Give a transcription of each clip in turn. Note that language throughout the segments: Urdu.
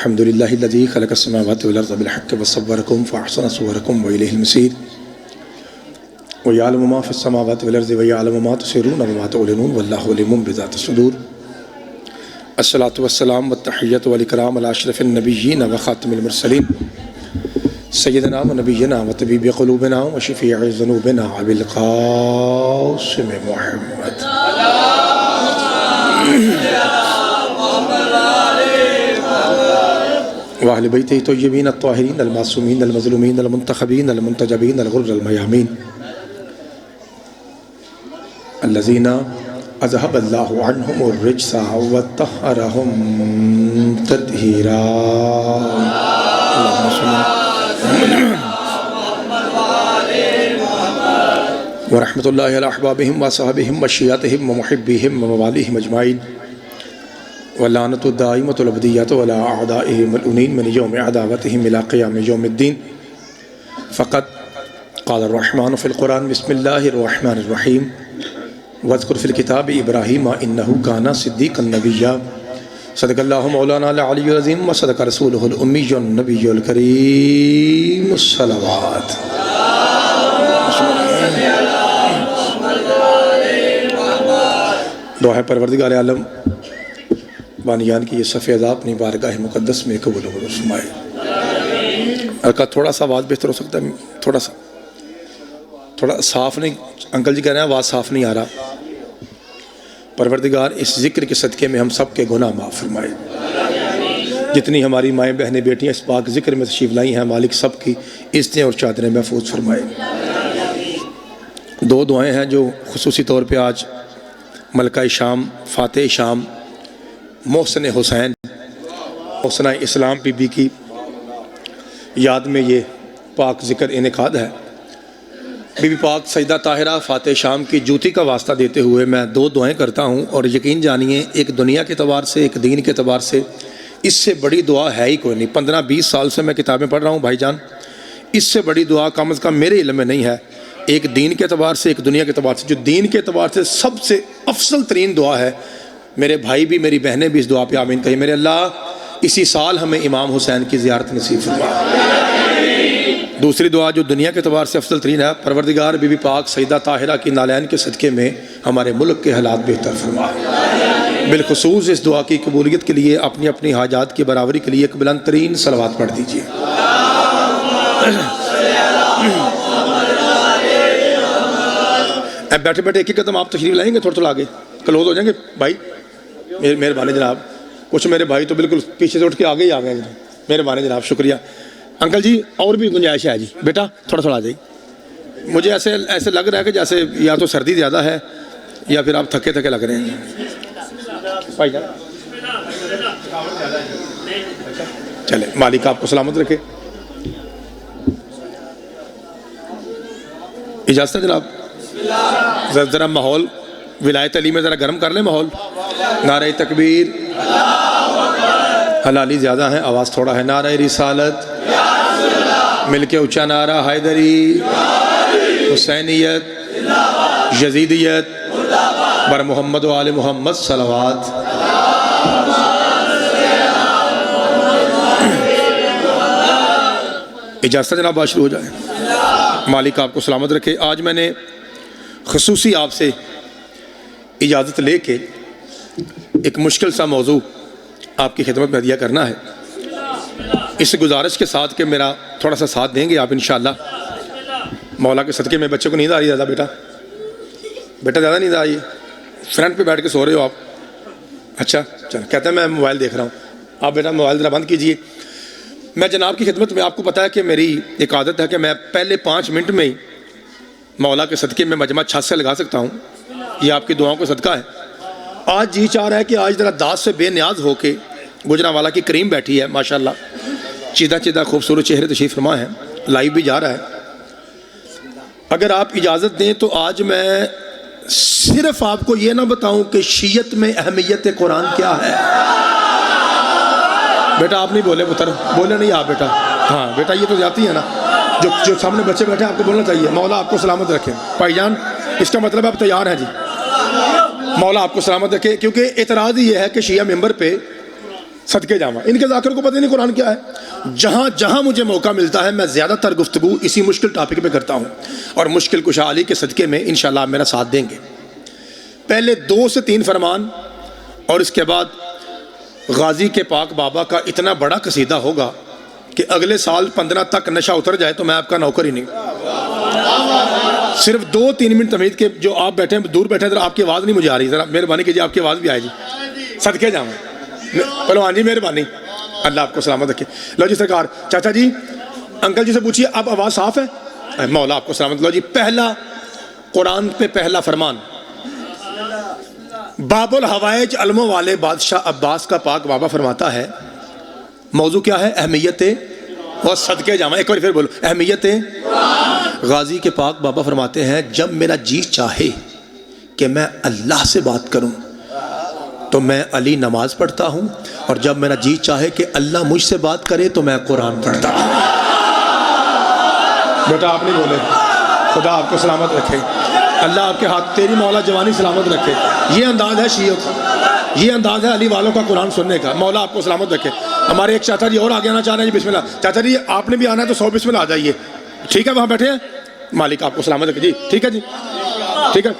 الحمد لله الذي خلق السماوات والأرض بالحق وصوركم فأحسن صوركم وإليه المصير ويعلم ما في السماوات والأرض ويعلم ما تسرون وما تعلنون والله عليم بذات الصدور. الصلاة والسلام والتحية والإكرام على أشرف النبيين وخاتم المرسلين سيدنا ونبينا وطبيب قلوبنا وشفيع ذنوبنا أبي القاسم محمد وأهل بيته الطيبين الطاهرين المعصومين المظلومين المنتخبين المنتجبين الغر الميامين الذين أذهب الله عنهم الرجس وطهرهم تطهيرا. اللهم صل ورحمة الله على أحبابهم وصحابهم وشيعتهم ومحبيهم ومواليهم أجمعين واللعنة الدائمة الأبدية وعلى أعدائهم الملعونين من يوم عداوتهم إلى قيام يوم الدين. فقد قال الرحمن في القرآن بسم الله الرحمن الرحيم واذكر في الكتاب إبراهيم إنه كان صديقا نبيا. صدق الله مولانا العلي العظيم وصدق رسوله الأمي النبي الكريم. الصلوات. دعا ہے پروردگار عالم بانیان کی یہ صفحہ ادا اپنی بارگاہ مقدس میں قبول و فرمائے. کا تھوڑا سا آواز بہتر ہو سکتا ہے، تھوڑا صاف نہیں. انکل جی کہہ رہے ہیں آواز صاف نہیں آ رہا. پروردگار اس ذکر کے صدقے میں ہم سب کے گناہ معاف فرمائے. جتنی ہماری مائیں بہنیں بیٹیاں اس پاک ذکر میں تشریف لائی ہیں مالک سب کی عزتیں اور چادریں محفوظ فرمائے. دو دعائیں ہیں جو خصوصی طور پہ آج ملکہ شام فاتح شام محسن حسین محسنہ اسلام بی بی کی یاد میں یہ پاک ذکر انعقاد ہے. بی بی پاک سیدہ طاہرہ فاتح شام کی جوتی کا واسطہ دیتے ہوئے میں دو دعائیں کرتا ہوں، اور یقین جانیے ایک دنیا کے اعتبار سے ایک دین کے اعتبار سے اس سے بڑی دعا ہے ہی کوئی نہیں. 15-20 سال سے میں کتابیں پڑھ رہا ہوں بھائی جان، اس سے بڑی دعا کم از کم میرے علم میں نہیں ہے. ایک دین کے اعتبار سے ایک دنیا کے اعتبار سے. جو دین کے اعتبار سے سب سے افضل ترین دعا ہے، میرے بھائی بھی میری بہنیں بھی اس دعا پہ آمین کہیں، میرے اللہ اسی سال ہمیں امام حسین کی زیارت نصیب فرما. دوسری دعا جو دنیا کے اعتبار سے افضل ترین ہے، پروردگار بی بی پاک سیدہ طاہرہ کی نالین کے صدقے میں ہمارے ملک کے حالات بہتر فرما. بالخصوص اس دعا کی قبولیت کے لیے اپنی اپنی حاجات کی برابری کے لیے ایک بلند ترین صلوات پڑھ دیجیے. اب بیٹھے بیٹھے ایک ہی قدم آپ تشریف لائیں گے، تھوڑا آگے کلوز ہو جائیں گے بھائی. مہربانی جناب. کچھ میرے بھائی تو بالکل پیچھے سے اٹھ کے آگے ہی آ گئے. مہربانی جناب، شکریہ. انکل جی اور بھی گنجائش ہے جی، بیٹا تھوڑا آ جائیے. مجھے ایسے لگ رہا ہے کہ جیسے یا تو سردی زیادہ ہے یا پھر آپ تھکے لگ رہے ہیں بھائی جان. چلے مالک آپ کو سلامت رکھے. اجازت ہے جناب؟ ذرا ماحول ولایت علی میں ذرا گرم کر لیں ماحول. نعرہ تکبیر. حلالی زیادہ ہیں، آواز تھوڑا ہے. نعرہ رسالت. مل کے اونچا نعرہ حیدری. حسینیت. یزیدیت. بر محمد و آل محمد صلوات. اجازت جناب بات شروع ہو جائے. مالک آپ کو سلامت رکھے. آج میں نے خصوصی آپ سے اجازت لے کے ایک مشکل سا موضوع آپ کی خدمت میں ہدیہ کرنا ہے، اس گزارش کے ساتھ کہ میرا تھوڑا سا ساتھ دیں گے آپ انشاءاللہ. مولا کے صدقے میں بچے کو نیند آ رہی ہے زیادہ؟ بیٹا زیادہ نیند آ رہی ہے؟ فرنٹ پہ بیٹھ کے سو رہے ہو آپ؟ اچھا چل. کہتے ہیں میں موبائل دیکھ رہا ہوں. آپ بیٹا موبائل ذرا بند کیجئے. میں جناب کی خدمت میں، آپ کو پتہ ہے کہ میری ایک عادت ہے کہ میں پہلے 5 منٹ میں ہی مولا کے صدقے میں مجمع چھت سے لگا سکتا ہوں. یہ آپ کی دعاؤں کا صدقہ ہے. آج جی چاہ رہا ہے کہ آج ذرا داد سے بے نیاز ہو کے گجرانوالا کی کریم بیٹھی ہے ماشاءاللہ، چیدہ خوبصورت چہرے تشریف فرما ہے، لائیو بھی جا رہا ہے. اگر آپ اجازت دیں تو آج میں صرف آپ کو یہ نہ بتاؤں کہ شیعت میں اہمیت قرآن کیا ہے. بیٹا آپ نہیں بولے پتر، بولے نہیں آپ بیٹا. ہاں بیٹا یہ تو جاتی ہے نا، جو سامنے بچے بیٹھے آپ کو بولنا چاہیے. مولا آپ کو سلامت رکھے. بھائی جان اس کا مطلب آپ تیار ہیں جی. مولا آپ کو سلامت رکھے. کیونکہ اعتراض یہ ہے کہ شیعہ ممبر پہ صدقے جاواں ان کے ذاکر کو پتہ نہیں قرآن کیا ہے. جہاں جہاں مجھے موقع ملتا ہے میں زیادہ تر گفتگو اسی مشکل ٹاپک پہ کرتا ہوں, اور مشکل کشا علی کے صدقے میں انشاءاللہ آپ میرا ساتھ دیں گے. پہلے 2 سے 3 فرمان اور اس کے بعد غازی کے پاک بابا کا اتنا بڑا قصیدہ ہوگا کہ اگلے سال 15 تک نشہ اتر جائے تو میں آپ کا نوکر ہی نہیں. صرف 2-3 منٹ تمہید کے جو آپ بیٹھے ہیں دور بیٹھے ہیں, ذرا آپ کی آواز نہیں مجھے آ رہی, ذرا مہربانی کیجیے آپ کی آواز بھی آئے جی. صدقے جاؤں پہلوان جی مہربانی, اللہ آپ کو سلامت رکھے. لو جی سرکار, چاچا جی انکل جی سے پوچھیے اب آواز صاف ہے؟ مولا آپ کو سلامت. لو جی پہلا قرآن پہ پہلا فرمان باب الحوائج علموں والے بادشاہ عباس کا پاک بابا فرماتا ہے, موضوع کیا ہے؟ اہمیت اور صدقے جاواں. ایک بار پھر بولو, اہمیت. غازی کے پاک بابا فرماتے ہیں جب میرا جی چاہے کہ میں اللہ سے بات کروں تو میں علی نماز پڑھتا ہوں, اور جب میرا جی چاہے کہ اللہ مجھ سے بات کرے تو میں قرآن پڑھتا ہوں. بیٹا آپ نہیں بولے, خدا آپ کو سلامت رکھے, اللہ آپ کے ہاتھ, تیری مولا جوانی سلامت رکھے. یہ انداز ہے شیعوں کا, یہ انداز ہے علی والوں کا قرآن سننے کا. مولا آپ کو سلامت رکھے. ہمارے ایک چاچا جی اور آگے آنا چاہ رہے ہیں جی, بسم اللہ. چاچا جی آپ نے بھی آنا ہے تو 100 بسم اللہ آ جائیے, ٹھیک ہے؟ وہاں بیٹھے ہیں, مالک آپ کو سلامت رکھے جی. ٹھیک ہے جی, ٹھیک ہے,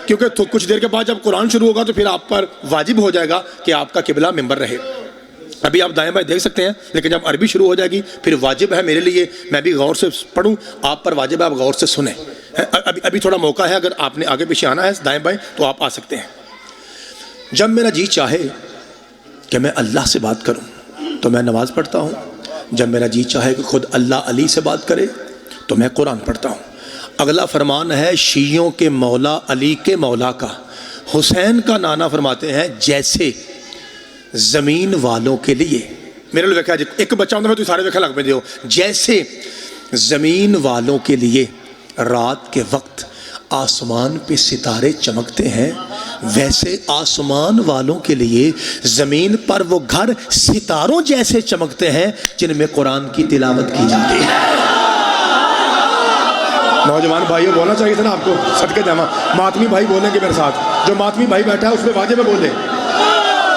کیونکہ کچھ دیر کے بعد جب قرآن شروع ہوگا تو پھر آپ پر واجب ہو جائے گا کہ آپ کا قبلہ منبر رہے. ابھی آپ دائیں بائیں دیکھ سکتے ہیں, لیکن جب عربی شروع ہو جائے گی پھر واجب ہے میرے لیے میں بھی غور سے پڑھوں, آپ پر واجب ہے آپ غور سے سنیں. ابھی تھوڑا موقع ہے, اگر آپ نے آگے پیچھے آنا ہے دائیں بائیں تو آپ آ سکتے ہیں. جب میرا جی چاہے کہ میں اللہ سے بات کروں تو میں نماز پڑھتا ہوں, جب میرا جی چاہے کہ خود اللہ علی سے بات کرے تو میں قرآن پڑھتا ہوں. اگلا فرمان ہے شیعوں کے مولا علی کے مولا کا. حسین کا نانا فرماتے ہیں جیسے زمین والوں کے لیے, میرے لئے ویکھا جی ایک بچہ ہوتا ہے تو سارے ویکھا لگ پہ دیو, جیسے زمین والوں کے لیے رات کے وقت آسمان پہ ستارے چمکتے ہیں, ویسے آسمان والوں کے لیے زمین پر وہ گھر ستاروں جیسے چمکتے ہیں جن میں قرآن کی تلاوت کی جاتی ہے. نوجوان بھائیوں بولنا چاہیے تھا نا آپ کو, صدقے جاواں. ماتمی بھائی بولیں گے میرے ساتھ, جو ماتمی بھائی بیٹھا ہے اس پہ واجب ہے بولے.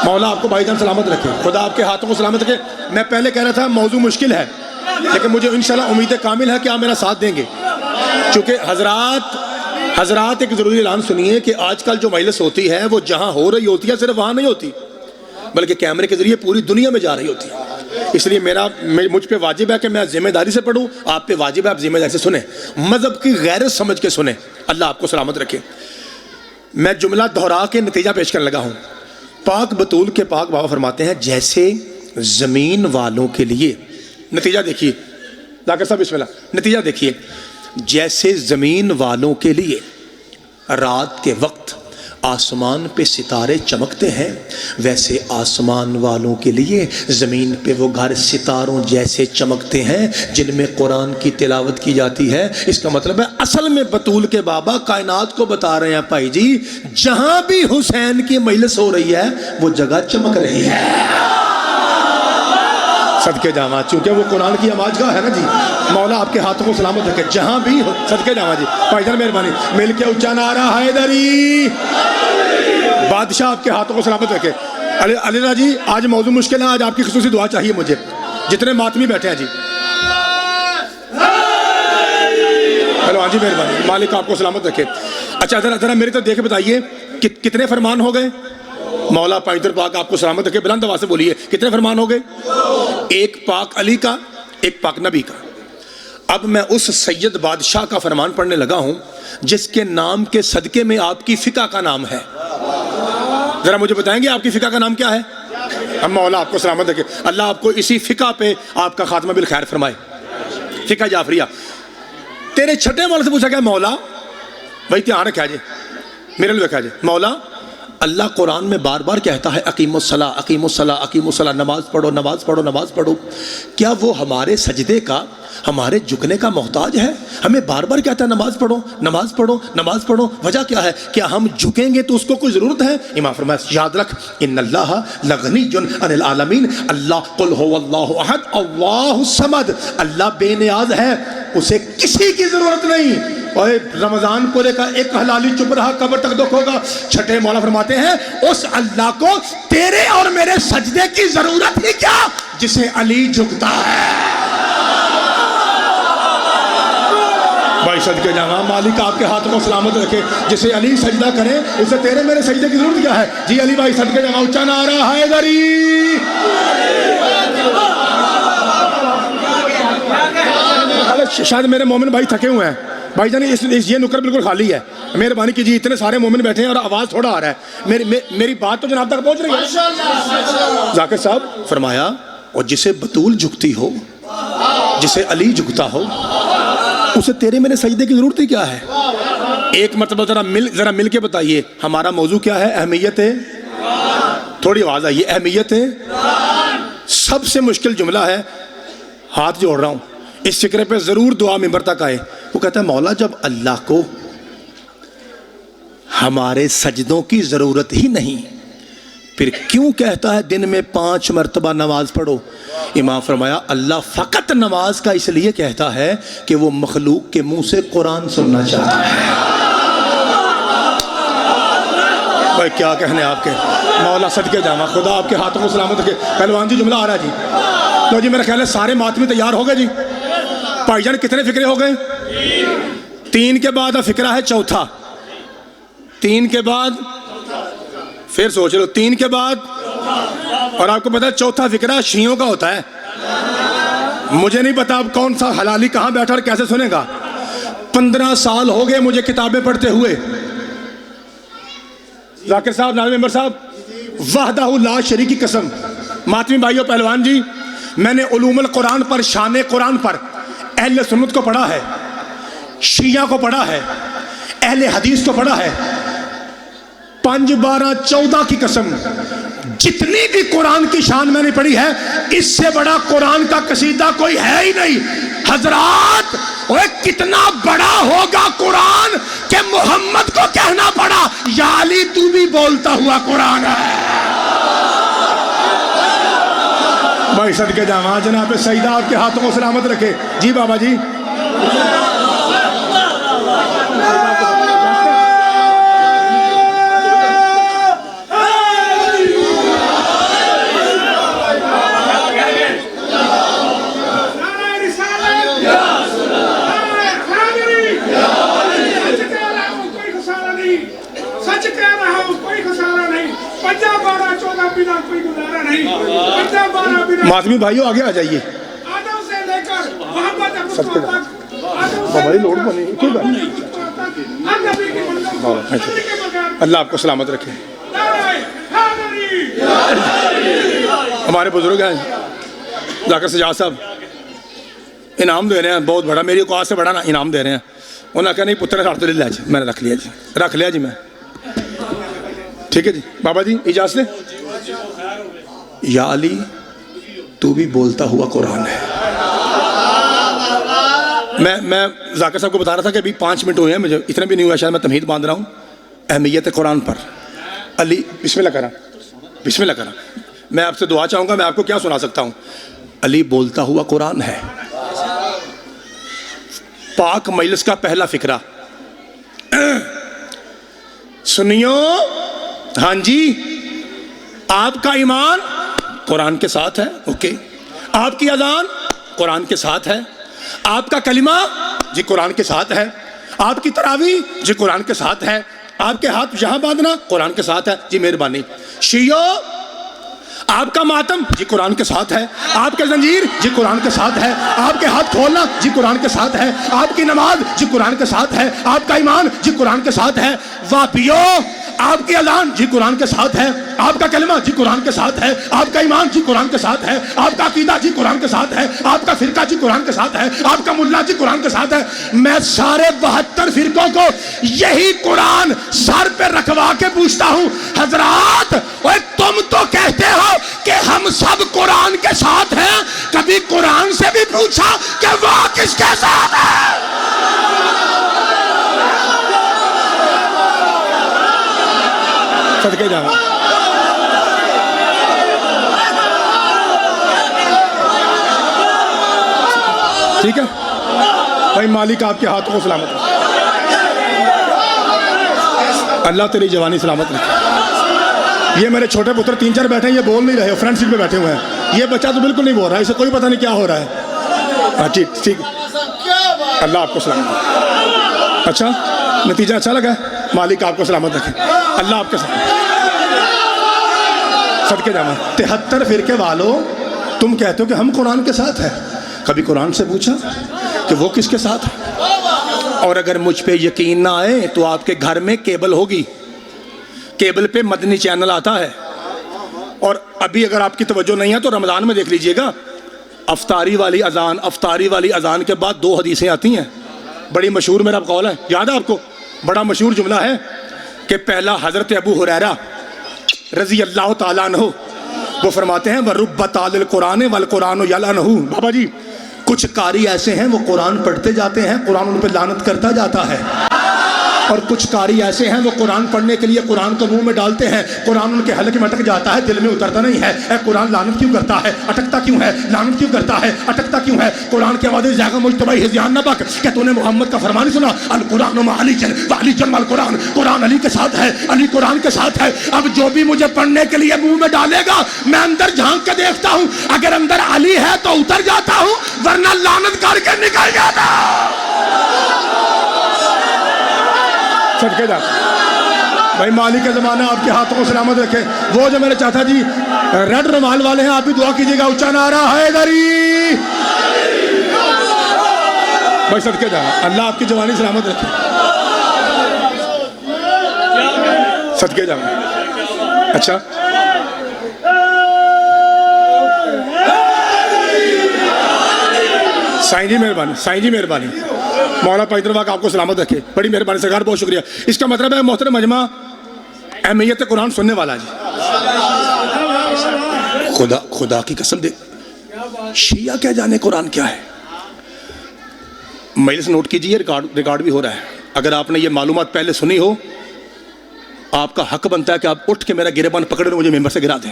مولا آپ کو بھائی جان سلامت رکھے, خدا آپ کے ہاتھوں کو سلامت رکھے. میں پہلے کہہ رہا تھا موضوع مشکل ہے, لیکن مجھے انشاءاللہ امید کامل ہے کہ آپ میرا ساتھ دیں گے, چونکہ حضرات ایک ضروری اعلان سنیے کہ آج کل جو مجلس ہوتی ہے وہ جہاں ہو رہی ہوتی ہے صرف وہاں نہیں ہوتی, بلکہ کیمرے کے ذریعے پوری دنیا میں جا رہی ہوتی ہے. اس لیے مجھ پہ واجب ہے کہ میں ذمہ داری سے پڑھوں, آپ پہ واجب ہے آپ ذمہ داری سے سنیں, مذہب کی غیرت سمجھ کے سنیں. اللہ آپ کو سلامت رکھے. میں جملہ دہرا کے نتیجہ پیش کرنے لگا ہوں. پاک بطول کے پاک بابا فرماتے ہیں جیسے زمین والوں کے لیے, نتیجہ دیکھیے ڈاکٹر صاحب بسم اللہ, نتیجہ دیکھیے, جیسے زمین والوں کے لیے رات کے وقت آسمان پہ ستارے چمکتے ہیں ویسے آسمان والوں کے لیے زمین پہ وہ گھر ستاروں جیسے چمکتے ہیں جن میں قرآن کی تلاوت کی جاتی ہے. اس کا مطلب ہے اصل میں بطول کے بابا کائنات کو بتا رہے ہیں بھائی جی, جہاں بھی حسین کی مجلس ہو رہی ہے وہ جگہ چمک رہی ہے. صدقے جاواں, چونکہ وہ قرآن کی آواز کا ہے نا جی. مولا آپ کے ہاتھوں کو سلامت رکھے جہاں بھی. صدقے جاواں جی, بھائی جان مہربانی مل کے اونچا نعرہ حیدری. بادشاہ آپ کے ہاتھوں کو سلامت رکھے. علی راہ جی آج موضوع مشکل ہے, آج آپ کی خصوصی دعا چاہیے مجھے, جتنے ماتمی بیٹھے ہیں جی. ہلو ہاں جی مہربانی, مالک آپ کو سلامت رکھے. اچھا ذرا میری طرف دیکھ بتائیے کتنے فرمان ہو گئے. مولا پائنتر پاک آپ کو سلامت رکھے, بلند آواز سے بولیے کتنے فرمان ہو گئے. ایک پاک علی کا, ایک پاک نبی کا. اب میں اس سید بادشاہ کا فرمان پڑھنے لگا ہوں جس کے نام کے صدقے میں آپ کی فقہ کا نام ہے. ذرا مجھے بتائیں گے آپ کی فقہ کا نام کیا ہے. اب مولا آپ کو سلامت رکھے, اللہ آپ کو اسی فقہ پہ آپ کا خاتمہ بالخیر فرمائے. فقہ جعفریہ. تیرے چھٹے مولا سے پوچھا گیا مولا, وہی دھیان رکھا جی, میرے لیے رکھا جی. مولا اللہ قرآن میں بار بار کہتا ہے اقیم الصلاۃ اقیم الصلاۃ اقیم الصلاۃ, نماز پڑھو نماز پڑھو نماز پڑھو. کیا وہ ہمارے سجدے کا ہمارے جھکنے کا محتاج ہے؟ ہمیں بار بار کہتا ہے نماز پڑھو نماز پڑھو نماز پڑھو. وجہ کیا ہے؟ کیا ہم جھکیں گے تو اس کو کوئی ضرورت ہے؟ امام فرمایا یاد رکھ ان اللہ لغنی عن العالمین, اللہ قل هو اللہ احد اللہ الصمد, اللہ بے نیاز ہے, اسے کسی کی ضرورت نہیں. اور رمضان پورے کا ایک حلالی چپ رہا قبر تک دکھ ہوگا. چھٹے مولا فرماتے ہیں اس اللہ کو تیرے اور میرے سجدے کی ضرورت ہی کیا جسے علی جھکتا ہے. بھائی صدقے جاواں مالک آپ کے ہاتھ کو سلامت رکھے. جسے علی سجدہ کرے اسے تیرے میرے سجدے کی ضرورت کیا ہے. جی علی بھائی صدقے جاواں اونچا نعرہ حیدری. شاید میرے مومن بھائی تھکے ہوئے ہیں. بھائی جان یہ نکر بالکل خالی ہے. مہربانی کیجیے اتنے سارے مومن بیٹھے ہیں اور آواز تھوڑا آ رہا ہے. میری بات تو جناب تک پہنچ رہی ہے. ذاکر صاحب فرمایا اور جسے بطول جھکتی ہو جسے علی جھکتا ہو اسے تیرے میرے سجدے کی ضرورت ہی کیا ہے. ایک مرتبہ ذرا مل کے بتائیے ہمارا موضوع کیا ہے. اہمیت ہے. تھوڑی آواز آئیے. اہمیت ہے. سب سے مشکل جملہ ہے. ہاتھ جوڑ رہا ہوں اس فکرے پہ ضرور دعا ممبر تک آئے. وہ کہتا ہے مولا جب اللہ کو ہمارے سجدوں کی ضرورت ہی نہیں پھر کیوں کہتا ہے دن میں 5 مرتبہ نماز پڑھو. امام فرمایا اللہ فقط نماز کا اس لیے کہتا ہے کہ وہ مخلوق کے منہ سے قرآن سننا چاہتا ہے. بھائی کیا کہنے آپ کے. مولا صدقے جاواں خدا آپ کے ہاتھوں کو سلامت رکھے. پہلوان جی جملہ آ رہا ہے جی. تو جی میرا خیال ہے سارے ماتمی تیار ہو گئے جی. بھائی جان کتنے فکرے ہو گئے. 3 کے بعد فکرہ ہے چوتھا. 3 کے بعد پھر سوچ لو 3 کے بعد. اور آپ کو پتا ہے چوتھا فکرہ شیعوں کا ہوتا ہے. مجھے نہیں پتا اب کون سا حلالی کہاں بیٹھا اور کیسے سنے گا. 15 سال ہو گئے مجھے کتابیں پڑھتے ہوئے. ذاکر صاحب ناظم ممبر صاحب وحدہ لا شریک کی قسم. ماتمی بھائیو پہلوان جی میں نے علوم القرآن پر شان قرآن پر اہل سنت کو پڑھا ہے, شیعہ کو پڑھا ہے, اہل حدیث کو پڑھا ہے. 5, 12, 14 کی قسم جتنی بھی قرآن کی شان میں نے پڑھی ہے اس سے بڑا قرآن کا قصیدہ کوئی ہے ہی نہیں. حضرات وہ کتنا بڑا ہوگا قرآن کہ محمد کو کہنا پڑا یا علی تو بھی بولتا ہوا قرآن ہے. بھائی صدقے جاواں جناب سیدہ آپ کے ہاتھوں کو سلامت رکھے. جی بابا جی. ماتمی بھائیو آگے آ جائیے. اللہ آپ کو سلامت رکھے. ہمارے بزرگ ہیں ذاکر سجاد صاحب انعام دے رہے ہیں بہت بڑا. میری اوقات سے بڑا نا انعام دے رہے ہیں. انہوں نے کہا نہیں پتر رات لے جی. میں نے رکھ لیا جی میں. ٹھیک ہے جی بابا جی اجازت دیں. یا علی تو بھی بولتا ہوا قرآن ہے. میں ذاکر صاحب کو بتا رہا تھا کہ ابھی 5 منٹ ہوئے ہیں. مجھے اتنا بھی نہیں ہوا شاید میں تمہید باندھ رہا ہوں. اہمیت قرآن پر علی بسم اللہ کرا. میں آپ سے دعا چاہوں گا. میں آپ کو کیا سنا سکتا ہوں. علی بولتا ہوا قرآن ہے. پاک مجلس کا پہلا فکرہ سنیو. ہاں جی آپ کا ایمان قرآن کے ساتھ ہے. اوکے. آپ کی اذان قرآن کے ساتھ ہے. آپ کا کلمہ جی قرآن کے ساتھ ہے. آپ کی تراویح جی قرآن کے ساتھ ہے. آپ کے ہاتھ یہاں باندھنا قرآن کے ساتھ ہے. جی مہربانی. شیعو آپ کا ماتم جی قرآن کے ساتھ ہے. آپ کے زنجیر جی قرآن کے ساتھ ہے. آپ کے ہاتھ کھولنا جی قرآن کے ساتھ ہے. آپ کی نماز جی قرآن کے ساتھ ہے. آپ کا ایمان جی قرآن کے ساتھ ہے. واپیو آپ کی اذان جی قرآن کے ساتھ ہے. آپ کا کلمہ جی قرآن کے ساتھ ہے. آپ کا ایمان جی قرآن کے ساتھ ہے. آپ کا عقیدہ جی قرآن کے ساتھ ہے. آپ کا فرقہ جی قرآن کے ساتھ ہے. آپ کا ملا جی قرآن کے ساتھ ہے. میں سارے 72 فرقوں کو یہی قرآن سر پہ رکھوا کے پوچھتا ہوں حضرات اوے تم تو کہتے ہو کہ ہم سب قرآن کے ساتھ ہیں. کبھی قرآن سے بھی پوچھا کہ وہ کس کے ساتھ ہے. صدقے جاواں. ٹھیک ہے بھائی مالک آپ کے ہاتھوں کو سلامت. اللہ تیری جوانی سلامت رکھے۔ یہ میرے چھوٹے پتر 3-4 بیٹھے ہیں، یہ بول نہیں رہے، فرنٹ سیٹ پہ بیٹھے ہوئے ہیں۔ یہ بچہ تو بالکل نہیں بول رہا ہے، اسے کوئی پتہ نہیں کیا ہو رہا ہے۔ ہاں ٹھیک ٹھیک، اللہ آپ کو سلامت۔ اچھا نتیجہ اچھا لگا ہے؟ مالک آپ کو سلامت رکھے، اللہ آپ کے ساتھ۔ صدقے جاواں 73 فرقے والوں، تم کہتے ہو کہ ہم قرآن کے ساتھ ہیں، کبھی قرآن سے پوچھا کہ وہ کس کے ساتھ ہے؟ اور اگر مجھ پہ یقین نہ آئے تو آپ کے گھر میں کیبل ہوگی، کیبل پہ مدنی چینل آتا ہے، اور ابھی اگر آپ کی توجہ نہیں ہے تو رمضان میں دیکھ لیجئے گا، افطاری والی اذان کے بعد 2 حدیثیں آتی ہیں، بڑی مشہور میرا قول ہے، یاد ہے آپ کو؟ بڑا مشہور جملہ ہے کہ پہلا حضرت ابو ہریرہ رضی اللہ تعالیٰ عنہ وہ فرماتے ہیں وَرُبَّ تَالِ الْقُرْآنِ وَالْقُرْآنُ يَلْعَنُهُ، بابا جی کچھ قاری ایسے ہیں وہ قرآن پڑھتے جاتے ہیں، قرآن ان پہ لعنت کرتا جاتا ہے، اور کچھ قاری ایسے ہیں وہ قرآن پڑھنے کے لیے قرآن کو منہ میں ڈالتے ہیں، قرآن ان کے حلق میں اٹک جاتا ہے، دل میں اترتا نہیں ہے۔ اے قرآن لعنت کیوں کرتا ہے؟ اٹکتا کیوں ہے؟ لعنت کیوں کرتا ہے؟ اٹکتا کیوں ہے؟ قرآن کے آواز زیغ مجتبی ہذیان نہ بک، کہ تو نے محمد کا فرمان سنا القرآن مع علی وعلی مع القرآن، قرآن علی کے ساتھ ہے، علی قرآن کے ساتھ ہے۔ اب جو بھی مجھے پڑھنے کے لیے منہ میں ڈالے گا میں اندر جھانک کے دیکھتا ہوں، اگر اندر علی ہے تو اتر جاتا ہوں، ورنہ لعنت کر کے نکل جاتا ہوں۔ صدقے جا بھائی، مالک کا زمانہ آپ کے ہاتھوں کو سلامت رکھے۔ وہ جو میرے چاچا جی ریڈ رومال والے ہیں، آپ بھی دعا کیجیے گا، اونچا نعرہ حیدری بھائی، صدقے جا اللہ آپ کی جوانی سلامت رکھے، صدقے جا۔ اچھا سائیں جی مہربانی، سائیں جی مہربانی، مولا پیدرواق آپ کو سلامت رکھے، بڑی مہربانی سرکار، بہت شکریہ۔ اس کا مطلب ہے محترم مجمع اہمیت قرآن سننے والا جی، خدا کی قسم دے، شیعہ کیا جانے قرآن کیا ہے؟ مجلس نوٹ کیجئے، ریکارڈ بھی ہو رہا ہے، اگر آپ نے یہ معلومات پہلے سنی ہو آپ کا حق بنتا ہے کہ آپ اٹھ کے میرا گریبان پکڑ لیں، مجھے ممبر سے گرا دیں،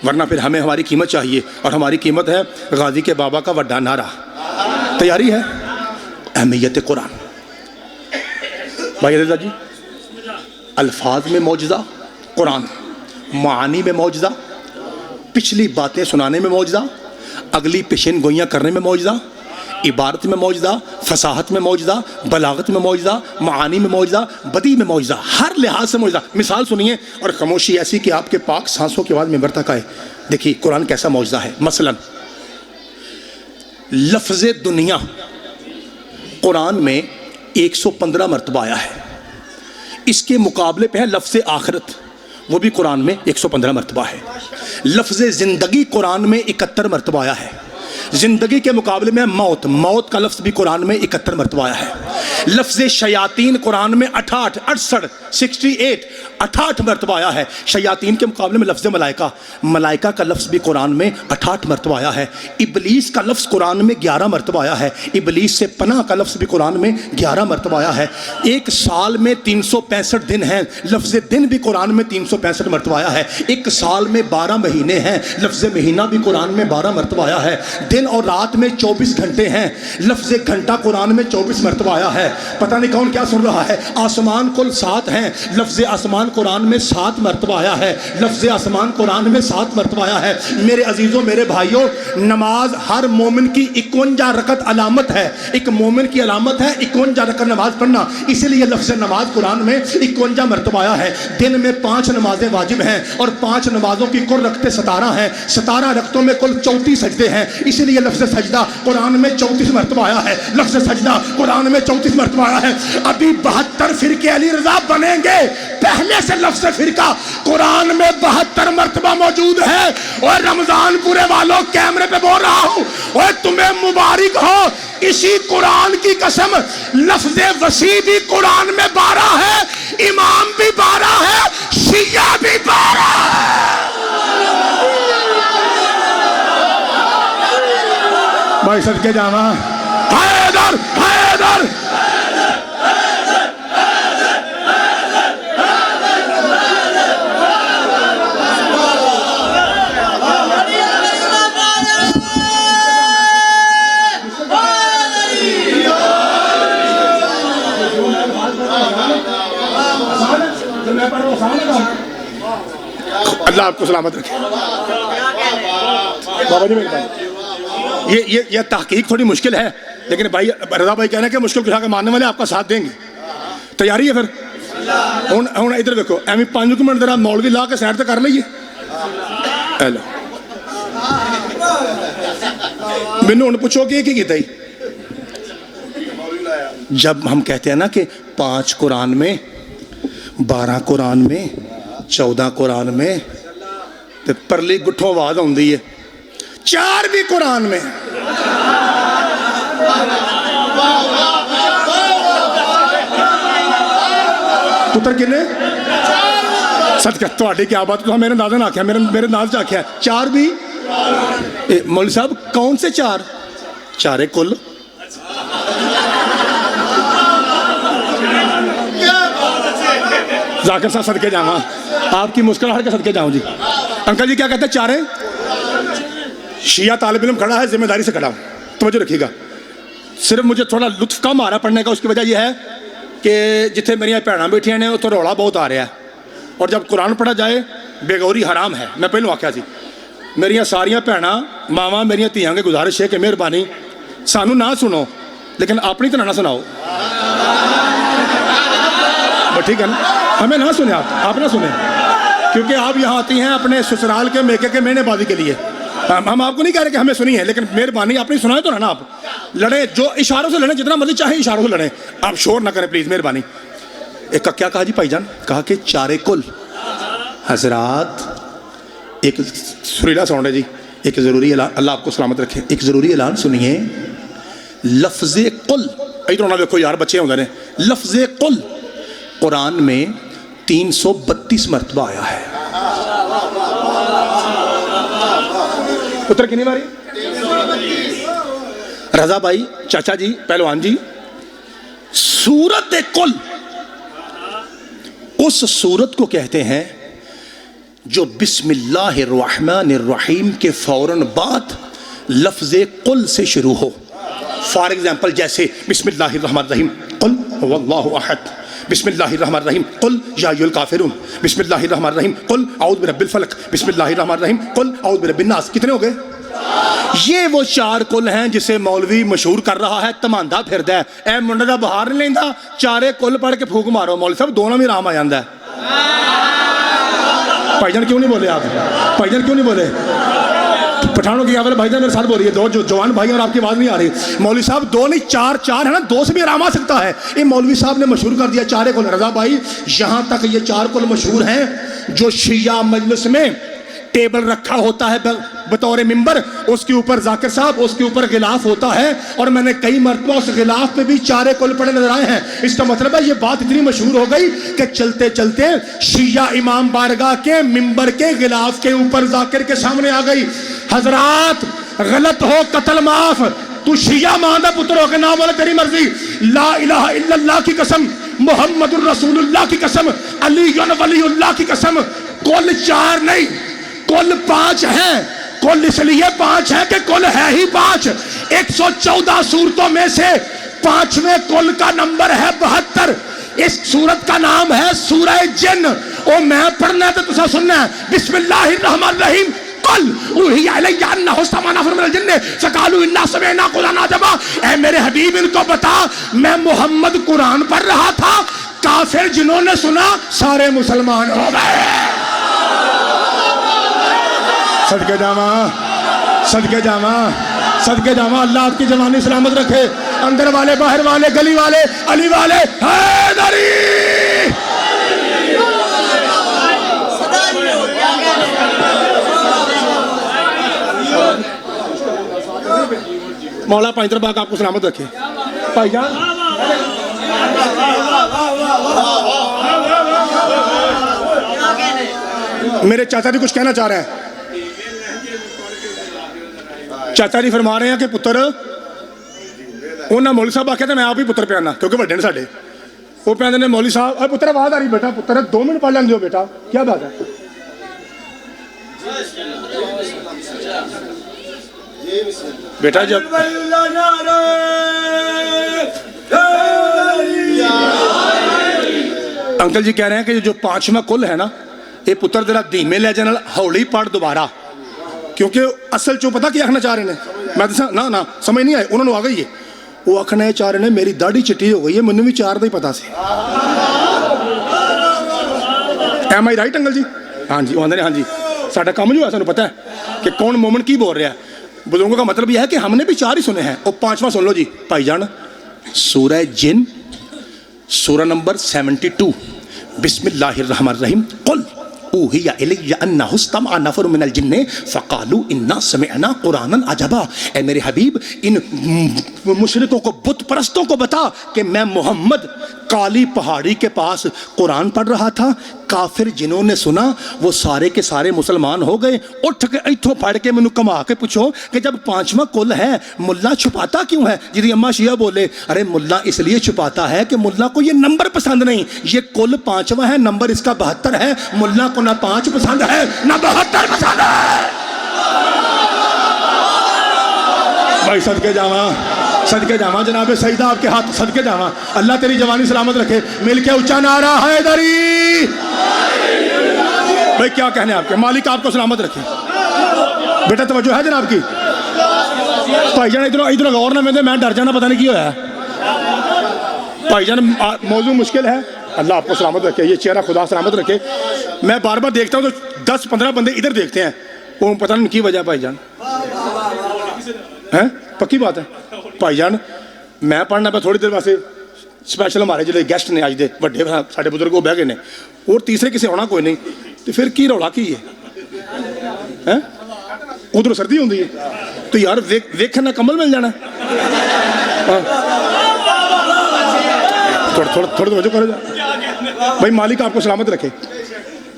ورنہ پھر ہمیں ہماری قیمت چاہیے، اور ہماری قیمت ہے غازی کے بابا کا وڈا نعرہ۔ تیاری ہے؟ اہمیت قرآن بھائی رضا جی، الفاظ میں معجزہ قرآن، معانی میں معجزہ، پچھلی باتیں سنانے میں معجزہ، اگلی پیشین گوئیاں کرنے میں معجزہ، عبارت میں معجزہ، فصاحت میں معجزہ، بلاغت میں معجزہ، معانی میں معجزہ، بدیع میں معجزہ، ہر لحاظ سے معجزہ۔ مثال سنیے اور خاموشی ایسی کہ آپ کے پاک سانسوں کی آواز ممبر تک آئے۔ دیکھیے قرآن کیسا معجزہ ہے۔ مثلا لفظ دنیا قرآن میں 115 مرتبہ آیا ہے، اس کے مقابلے پہ ہے لفظ آخرت، وہ بھی قرآن میں 115 مرتبہ ہے۔ لفظ زندگی قرآن میں 71 مرتبہ آیا ہے، زندگی کے مقابلے میں موت کا لفظ بھی قرآن میں 71 مرتبہ آیا ہے۔ لفظ شیاطین قرآن میں 68 مرتبہ آیا ہے، شیاطین کے مقابلے میں لفظ ملائکہ کا لفظ بھی قرآن میں 68 مرتبہ آیا ہے۔ ابلیس کا لفظ قرآن میں 11 مرتبہ آیا ہے، ابلیس سے پناہ کا لفظ بھی قرآن میں 11 مرتبہ آیا ہے۔ ایک سال میں 365 دن ہیں، لفظ دن بھی قرآن میں 365 مرتبہ آیا ہے۔ ایک سال میں 12 مہینے ہیں، لفظ مہینہ بھی قرآن میں 12 مرتبہ آیا ہے۔ دن اور رات میں 24 گھنٹے ہیں، لفظ گھنٹہ قرآن میں 24 مرتبہ آیا ہے۔ پتہ نہیں کون کیا سن رہا ہے۔ آسمان کل 7 ہیں، لفظ آسمان قرآن میں 7 مرتبہ آیا ہے، لفظ آسمان قرآن میں 7 مرتبہ آیا ہے۔ میرے عزیزوں، میرے بھائیوں، نماز ہر مومن کی 51 رکعت علامت ہے، ایک مومن کی علامت ہے 51 رکعت نماز پڑھنا، اسی لیے لفظ نماز قرآن میں 51 مرتبہ آیا ہے۔ دن میں 5 نمازیں واجب ہیں اور 5 نمازوں کی کل رکعتیں 17 ہیں، 17 رکعتوں میں کل 34 سجدے ہیں، اسی لیے لفظ سجدہ قرآن میں 34 مرتبہ آیا ہے، لفظ سجدہ قرآن میں 34 مرتبہ آیا ہے۔ ابھی 72 فرقے علی رضا بنیں گے، پہلے سے لفظ فرقہ قرآن میں 72 مرتبہ موجود ہے۔ اور رمضان پورے والوں کیمرے پہ بول رہا ہوں، اور تمہیں مبارک ہو، اسی قرآن کی قسم لفظ وسیع بھی قرآن میں 12 ہے، امام بھی 12 ہے، شیعہ بھی 12 ہے۔ بھائی صدقے جاواں، حیدر حیدر اللہ آپ کو سلامت رکھے. بابا جی یہ تحقیق تھوڑی مشکل ہے، لیکن بھائی رضا بھائی کہہ رہے ہیں کہ مشکل کچھ کے ماننے والے آپ کا ساتھ دیں گے. تیاری ہے پھر؟ ہوں ادھر دیکھو، ایویں 5 منٹ ذرا مولوی لا کے سائڈ تے کر لئیے. ہیلو مینوں ہن پوچھو کہ کی کیتا ہی؟ جب ہم کہتے ہیں نا کہ 5 قرآن میں، 12 قرآن میں، 14 قرآن میں، تو پرلی گٹھوں آواز آتی ہے 4 بھی قرآن میں. پتر کنے صدقہ تہاڈی کیا بات، تو میرے اندازے نہ آکھیا، میرے انداز چ آکھیا 4 بھی. مولوی صاحب کون سے 4؟ 4 کل. ذاکر صاحب صدقے جاواں، آپ کی مسکراہٹ کے صدقے جاؤں جی. انکل جی کیا کہتے ہیں 4 ہیں؟ شیعہ طالب علم کھڑا ہے، ذمہ داری سے کھڑا ہوں، توجہ رکھیے گا. صرف مجھے تھوڑا لطف کم آ رہا ہے پڑھنے کا، اس کی وجہ یہ ہے کہ جتنے میری بھیناں بیٹھیاں نے تو رولا بہت آ رہا ہے، اور جب قرآن پڑھا جائے بے غوری حرام ہے. میں پہلوں آکھیا سی میریاں ساریاں بھیناں ماواں میریاں دھیاں کے گزارش ہے کہ مہربانی سانوں نہ سنو لیکن اپنی طرح نہ سناؤ. ٹھیک ہے نا، ہمیں نہ سنیں، آپ نہ سنیں، کیونکہ آپ یہاں آتی ہیں اپنے سسرال کے میکے کے مہینے بازی کے لیے. ہم آپ کو نہیں کہہ رہے کہ ہمیں سنی ہے، لیکن مہربانی اپنی سنائے تو نا. آپ لڑیں، جو اشاروں سے لڑیں، جتنا مرضی چاہیں اشاروں سے لڑیں، آپ شور نہ کریں پلیز، مہربانی. ایک کا کیا کہا جی بھائی جان؟ کہا کہ 4 کل. حضرات ایک سریلا ساؤنڈ ہے جی، ایک ضروری اعلان، اللہ آپ کو سلامت رکھے، ایک ضروری اعلان سنیے. لفظ قل، ادھر نہ دیکھو یار بچے ہوندے نے، لفظ قل قرآن میں 332 مرتبہ آیا ہے. پتر کنی باری؟ رضا بھائی، چاچا جی، پہلوان جی، سورت قل اس سورت کو کہتے ہیں جو بسم اللہ الرحمن الرحیم کے فوراً بعد لفظ قل سے شروع ہو. فار ایگزامپل جیسے بسم اللہ الرحمن الرحیم قل هو اللہ احد، بسم اللہ الرحمن الرحیم قل یا ایھا الکافرون، بسم اللہ الرحمن الرحیم قل اعوذ برب الفلق، بسم اللہ الرحمن الرحیم قل اعوذ برب الناس. کتنے ہو گئے؟ یہ وہ 4 کل ہیں جسے مولوی مشہور کر رہا ہے، تماندا پھردا ہے، اے منڈے دا بہار نہیں لیندا، 4 کل پڑھ کے پھونک مارو. مولوی صاحب دونوں میں رام آ جاندا ہے. بھائی جان کیوں نہیں بولے؟ آپ بھائی جان کیوں نہیں بولے؟ پٹھانوں کی آواز بھائی جان میرے ساتھ بول رہی ہے، 2 جو جوان بھائی اور آپ کی آواز نہیں آ رہی. مولوی صاحب 2 نہیں 4 ہے نا، 2 سے بھی آرام آ سکتا ہے. یہ مولوی صاحب نے مشہور کر دیا 4 کل. رضا بھائی یہاں تک یہ 4 کل مشہور ہیں، جو شیعہ مجلس میں ٹیبل رکھا ہوتا ہے بطور ممبر، اس کے اوپر ذاکر صاحب، اس کے اوپر غلاف ہوتا ہے، اور میں نے کئی مرتبہ اس غلاف پہ بھی 4 کل پڑے نظر آئے ہیں. اس کا مطلب ہے یہ بات اتنی مشہور ہو گئی کہ چلتے چلتے شیعہ امام بارگاہ کے ممبر کے غلاف کے اوپر ذاکر کے سامنے آ گئی. حضرات غلط ہو قتل معاف، تو شیعہ ماندہ پتر ہو کے نام والا تیری مرضی. لا الہ الا اللہ کی قسم، محمد الرسول اللہ کی قسم، علی ولی اللہ کی قسم، کل 4 نہیں کل 5 ہیں. کل اس لیے 5 ہے کہ کل ہے ہی 5. 114 سورتوں میں سے 5ویں کل کا نمبر ہے 72. اس سورت کا نام ہے سورہ جن. او میں پڑھنا ہے تو تسا سننا ہے. بسم اللہ الرحمن الرحیم قل اوحی الی انہ استمع نفر من الجن فقالوا انا سمعنا قرآنا عجبا. اے میرے حبیب ان کو بتا، میں محمد قرآن پڑھ رہا تھا، کافر جنہوں نے سنا سارے مسلمان ہو گئے. صدقے جاواں، صدقے جاواں، صدقے جاواں. اللہ آپ کی جوانی سلامت رکھے. اندر والے، باہر والے، گلی والے، علی والے، حیدری. مولا پائنتر باغ آپ کو سلامت رکھے. بھائی جان میرے چاچا جی کچھ کہنا چاہ رہے ہیں. چاچا جی فرما رہے ہیں کہ پتر انہاں مولوی صاحب آکھیا تے میں آپ ہی پتر پہ آنا کیونکہ بڑے نے ساڈے. وہ پہ آندے نے مولوی صاحب اے پتر آواز آ رہی بیٹا، پتر 2 منٹ پڑھ لیندے ہو بیٹا، کیا بات ہے؟ بیٹا جب انکل جی کہہ رہے ہیں کہ جو 5واں کل ہے نا، یہ پتر تیرا دھیمے لہجے نال ہولی پڑھ دوبارہ، کیونکہ اصل چو پتا کیا آخنا چاہ رہے ہیں، میں دسا نا سمجھ نہیں آئے، انہوں نے آ گئی ہے، وہ آخنا چاہ رہے ہیں میری داڑھی چٹی ہو گئی ہے، مجھے بھی 4 دا ہی پتا سی۔ ایم آئی رائٹ انکل جی؟ ہاں جی، وہ آدھے ہاں جی، ساڈا کام جو ہے سانوں پتا ہے کہ کون مومن کی بول رہا ہے۔ بزرگوں کا مطلب یہ ہے کہ ہم نے بھی 4 ہی سنے ہیں، اور 5واں سن لو جی بھائی جان۔ سورہ جن سورہ نمبر 72، بسم اللہ الرحمن الرحیم، قل اوحی الی انہ استمع نفر من الجن فقالوا انا سمعنا قرآنا عجبا۔ اے میرے حبیب ان مشرکوں کو، بت پرستوں کو بتا کہ میں محمد کالی پہاڑی کے پاس قرآن پڑھ رہا تھا، کافر جنہوں نے سنا وہ سارے کے سارے مسلمان ہو گئے۔ اٹھ کے ایتھوں پڑھ کے مینوں کما کے پوچھو کہ جب 5واں کل ہے ملا چھپاتا کیوں ہے؟ جی اماں شیعہ بولے ارے ملا اس لیے چھپاتا ہے کہ ملا کو یہ نمبر پسند نہیں، یہ کل 5واں ہے، نمبر اس کا 72 ہے، ملا کو نہ 5 پسند ہے نہ 72 پسند ہے۔ بھائی صدقے جاواں جناب سیدہ آپ کے ہاتھ صدقے جاواں، اللہ تیری جوانی سلامت رکھے، مل کے اونچا نعرہ حیدری۔ بھائی کیا کہنے آپ کے، مالک آپ کو سلامت رکھے۔ بیٹا توجہ ہے جناب کی؟ بھائی جان ادھر غور نہ میں ڈر جانا، پتہ نہیں کی ہوا ہے۔ بھائی جان موضوع مشکل ہے، اللہ آپ کو سلامت رکھے، یہ چہرہ خدا سلامت رکھے۔ میں بار بار دیکھتا ہوں تو 10-15 بندے ادھر دیکھتے ہیں، وہ پتہ نہیں کی وجہ ہے۔ بھائی جان پکی بات ہے بھائی جان، میں پڑھنا پہ تھوڑی دیر واسطے سپیشل ہمارے جڑے گیسٹ نے اج دے بڑے ساڈے بزرگ وہ بہ گئے نے، اور تیسرے کسی ہونا کوئی نہیں، تو پھر کی رولا کی ہے؟ ادھر سردی ہوندی ہے تو یار ویکھن کمبل مل جانا۔ تھوڑا توجہ کرو جا بھائی، مالک آپ کو سلامت رکھے۔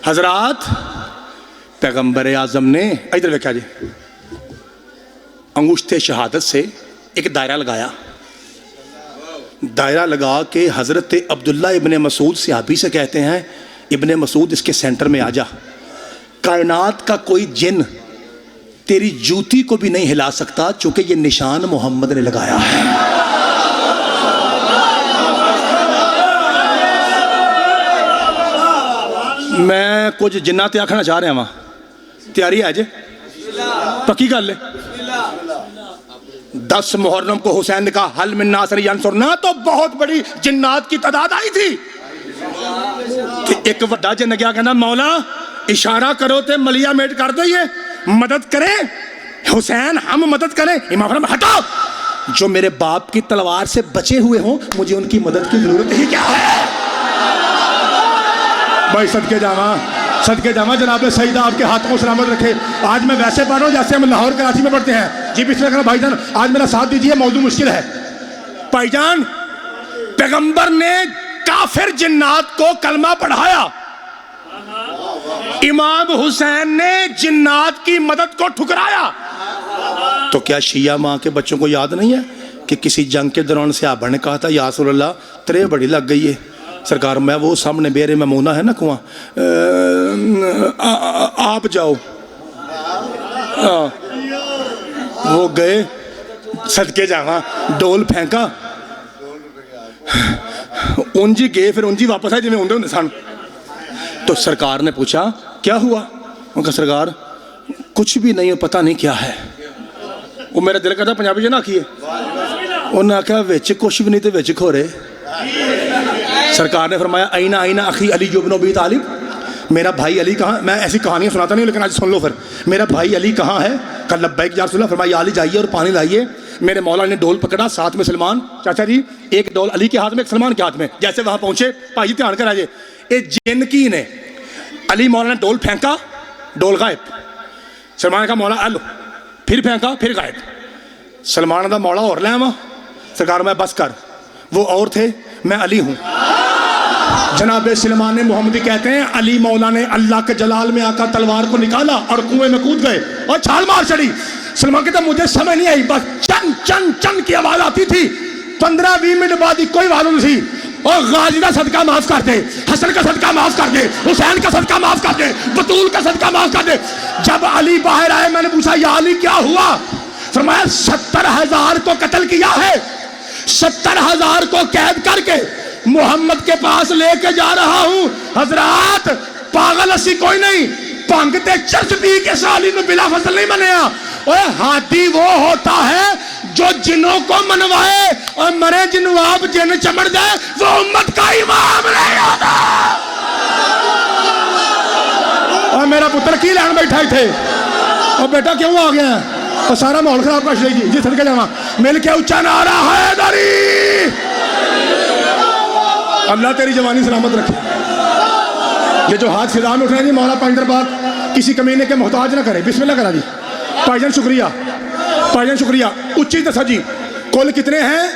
حضرات پیغمبر اعظم نے ادھر دیکھا جی انگشت شہادت سے ایک دائرہ لگایا، دائرہ لگا کے حضرت عبداللہ ابن مسعود صحابی سے کہتے ہیں ابن مسعود اس کے سینٹر میں آ جا، کائنات کا کوئی جن تیری جوتی کو بھی نہیں ہلا سکتا چونکہ یہ نشان محمد نے لگایا ہے۔ میں کچھ جنات آکھنا چاہ رہا ہوں، تیاری ہے جی؟ پکی گل ہے۔ 10 محرم کو حسین نے کہا حل من ناصر ینصرنا، تو بہت بڑی جنات کی تعداد آئی تھی کہ ایک وڈا جن کیا کہنا مولا اشارہ کرو تے ملیا میٹ کر دئیے، مدد کریں حسین، ہم مدد کریں۔ امام فرمایا ہٹو، جو میرے باپ کی تلوار سے بچے ہوئے ہوں مجھے ان کی مدد کی ضرورت ہی کیا ہے؟ بھائی صدقے جاواں جناب سیدہ آپ کے ہاتھوں کو سلامت رکھے۔ آج میں ویسے پڑھ رہا ہوں جیسے ہم لاہور کراچی میں پڑھتے ہیں جی، بسم اللہ کرنا بھائی جان، آج میرا ساتھ دیجئے، موضوع مشکل ہے۔ بھائی جان پیغمبر نے کافر جنات کو کلمہ پڑھایا، امام حسین نے جنات کی مدد کو ٹھکرایا، تو کیا شیعہ ماں کے بچوں کو یاد نہیں ہے کہ کسی جنگ کے دوران صحابہ نے کہا تھا یا رسول اللہ ترے بڑی لگ گئی ہے سرکار، میں وہ سامنے بیر میمونہ ہے نا کنواں، آپ جاؤ، وہ گئے، صدقے جاواں ڈول پھینکا، انجی گئے پھر انجی واپس آئے جی میں ہوندے سن۔ تو سرکار نے پوچھا کیا ہوا؟ ان کا سرکار کچھ بھی نہیں، پتہ نہیں کیا ہے۔ وہ میرا دل کہتا پنجابی جی نہ آکھیے، انہوں نے کہا ویچ کچھ بھی نہیں تو ویچ کھورے۔ سرکار نے فرمایا اینا اخی علی ابن ابی طالب، میرا بھائی علی کہاں؟ میں ایسی کہانیاں سناتا نہیں لیکن آج سن لو پھر، میرا بھائی علی کہاں ہے؟ کہا لبیک یا رسول اللہ۔ فرمایا یا علی جائیے اور پانی لائیے۔ میرے مولا نے ڈول پکڑا، ساتھ میں سلمان چاچا جی، ایک ڈول علی کے ہاتھ میں ایک سلمان کے ہاتھ میں، جیسے وہاں پہنچے بھائی دھیان کر آئیے، ایک جن کی نے علی مولا نے ڈول پھینکا، ڈول غائب، سلمان نے کہا مولا الو، پھر پھینکا پھر غائب، سلمان دا مولا اور لے سرکار میں بس کر، وہ اور تھے میں علی ہوں۔ جناب سلمان محمدی کہتے ہیں علی مولا نے اللہ کے جلال میں آ کر تلوار کو نکالا اور کنویں میں کود گئے اور چھال مار چڑھی۔ سلمان کہتا مجھے سمجھ نہیں آئی، بس چن چن چن کی آواز آتی تھی، 15-20 منٹ بعد ہی کوئی معلوم نہیں، اور غازی کا صدقہ معاف کر دے، حسن کا صدقہ معاف کر دے، حسین کا صدقہ معاف کر دے، بطول کا صدقہ معاف کر دے۔ جب علی باہر آئے میں نے پوچھا یا علی کیا ہوا؟ فرمایا 70,000 کو قتل کیا ہے، 70,000 کو قید کر کے محمد کے پاس لے کے جا رہا ہوں۔ حضرات پاگل دا لسی کوئی نہیں، بھنگ تے چرچ پی کے سالی نو بلا فصل نہیں منیا۔ اوے ہادی وہ ہوتا ہے جو جنوں کو منوائے، اور مرے جنواب جن چمڑ جائے وہ امت کا امام نہیں ہوتا۔ اور میرا پتر کی لین بیٹھا ہی تھے، اور بیٹا کیوں آ گیا ہے؟ اور سارا ماحول خراب کر لے گی جی صدقے جاواں، مل کے اونچا نعرہ حیدری۔ اللہ تیری جوانی سلامت رکھے۔ یہ جو ہاتھ فضا میں اٹھ رہے ہیں جی، مولا 5 دن بعد کسی کمینے کے محتاج نہ کرے۔ بسم اللہ کرا جی۔ بھائی جان شکریہ، بھائی جان شکریہ۔ اچھی دسا جی، کل کتنے ہیں؟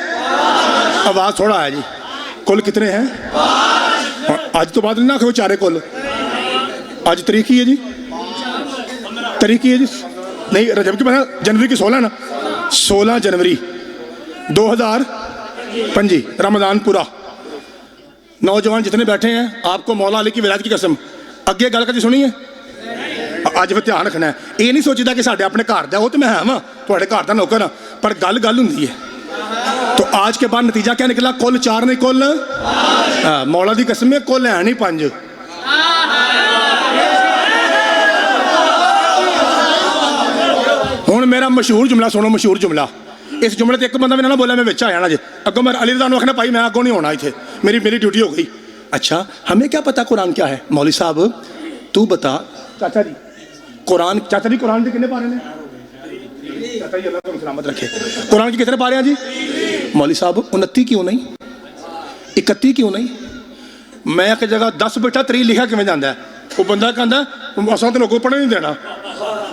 آواز تھوڑا ہے جی، کل کتنے ہیں؟ آج تو بات نہیں نہ کہ وہ چارے کل۔ آج تاریخ کی ہے جی، تاریخ کی ہے جی، نہیں رجب کی بات، جنوری کی 16 نا، 16 جنوری 2025 رمضان پورا۔ نوجوان جتنے بیٹھے ہیں، آپ کو مولا علی کی ولایت کی قسم اگے گل کدی سنی ہے؟ اج پھر دھیان رکھنا ہے، یہ نہیں سوچتا کہ ساڈے اپنے گھر دا وہ تو میں ہاں تھوڑے گھر دا نوکر ہاں، پر گل ہوندی ہے۔ تو آج کے بعد نتیجہ کیا نکلا؟ کل 4 نہیں، کل مولا دی قسم ہے کل ہے نہیں 5۔ ہوں میرا مشہور جملہ سنو، مشہور جملہ۔ اس جملے تے ایک بندہ بھی نہ بولا میں بچ آیا نا جی، اگوں میں علی رضا نو آخنا بھائی میں اگوں نہیں ہونا اتنے، میری ڈیوٹی ہو گئی۔ اچھا ہمیں کیا پتا قرآن کیا ہے؟ مولوی صاحب تو بتا۔ چاچا جی قرآن، چاچا جی قرآن کے کتنے پارے ہیں؟ چاچا جی اللہ کو سلامت رکھے، قرآن کے کتنے پارے ہیں جی؟ مولوی صاحب 29 کیوں نہیں، 31 کیوں نہیں؟ میں ایک جگہ 10 بیٹھا 3 لکھا کیوں جانا ہے؟ وہ بندہ کہتا ہے اصل تو لوگوں کو پڑھنے نہیں دینا۔